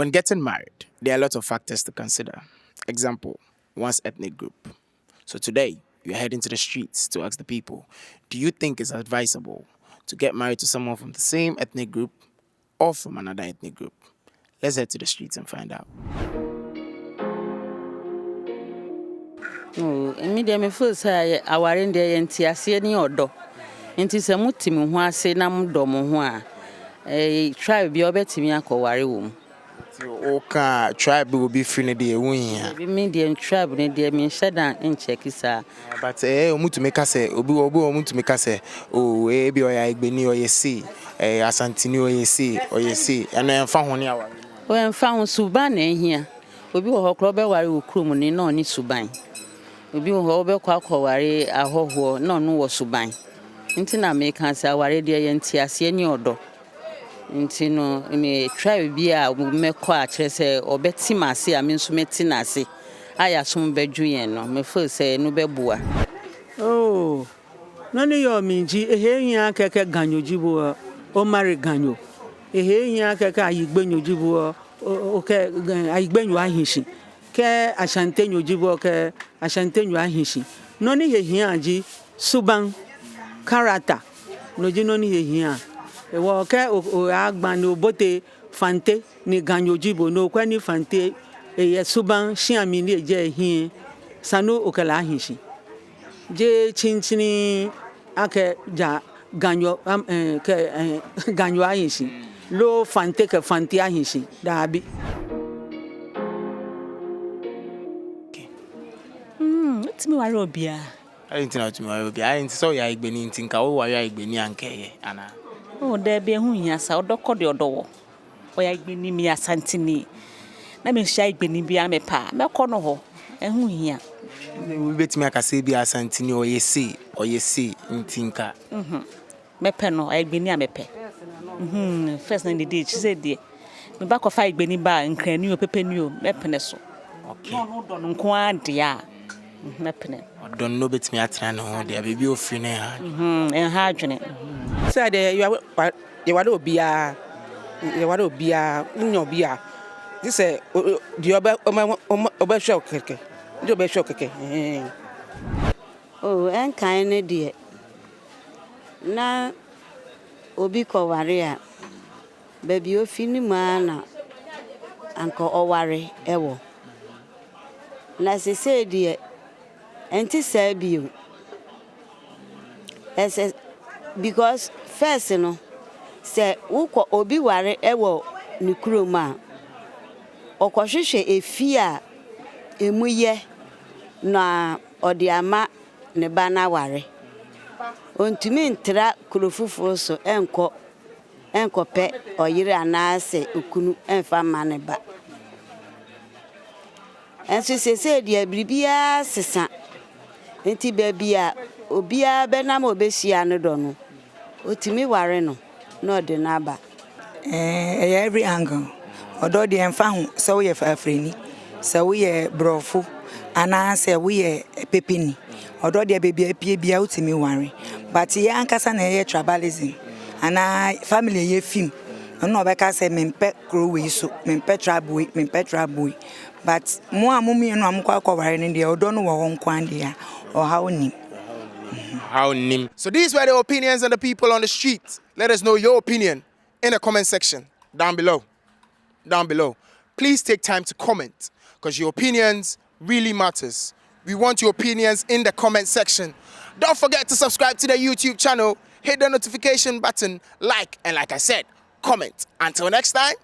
When getting married, there are a lot of factors to consider. Example, one's ethnic group. So today, you're heading to the streets to ask the people, do you think it's advisable to get married to someone from the same ethnic group or from another ethnic group? Let's head to the streets and find out. Immediately first I in there and Tiasi any order. Into some mutim who I say nam domo a tribe be obet me a coarium. Okay, tribe will be free in the win. Medium tribe in the mean shut down and check his. But to make us say, Obu to make us say, oh, maybe I beni or ye see, a Santini or ye see, and then found one hour. When found Suban here, Obi or Clobber were crummy no need Suban. Obi or Quackawari a ho no was Suban. Intina make us our radio and Tiasi any order. Intino me try be a make quatres or Betsy Massy, I mean, Sumetinasi. I assume bedouin, no, me first say no bebua. Oh, none of your mingy, a hair kaka ganyo jibu or marry ganyo. A hair kaka, you bring your jibu, okay, I bring you ahishi. Care, I shan't tell you jibu, I shan't tell you ahishi. None of here, G, Suban, Karata, no jinoni here. A walker or agban no bote, fante, ni ganyo jibu, no quani fante. E suban shiamini je hin sanu okala hinshi je chinchini ake ja ganyo ke ganyo ahinshi lo fante ke fante ahinshi dabi Timi wari obia I didn't know to me I didn't saw ya igbeni tinka o wa ya igbeni anke ana oh there be hu hia sa odoko de odowo o ya igbeni mi asantini na me shai igbeni bia me pa me kɔ no ho ehu hia we bet me akase bia asantini o ye see ntinka me pe no igbeni a me pe first na the day she said there me ba kɔ fa igbeni ba nkrani o pepe ni o me pe ne so okay no do no nko ade a me pe ne don no bet me atena no there baby o free na ha en ha adwene say there you were obia unyo bia this the oba show keke the oba show keke oh en kan ne de na obi ko ware a baby o fini ma na anko o ware ewo na se say de enti say bio ese because first no say uko obi ware ewo ni kuroma okohwehwe efi a emuye na odi ama ne ba na ware ontumi ntra kurofufo so enko pe oyire anase okunu enfa ma ne ba enso se de bibia sesa enti babia obia be na ma obehia no do no otimi ware no no de na ba every angle odo de enfa hu so we afreni so we brofo ana se we pepini odo de bebia pie bia otimi ware but ye ankasa na ye tribalism ana family ye film no obeka se mempe krowe so mempe tribe but mo amumi no amkwa kware ne de odo no wo nkwan de a or how nim. So these were the opinions of the people on the street. Let us know your opinion in the comment section down below. Please take time to comment because your opinions really matters. We want your opinions in the comment section. Don't forget to subscribe to the YouTube channel, hit the notification button, like, and like I said, comment. Until next time,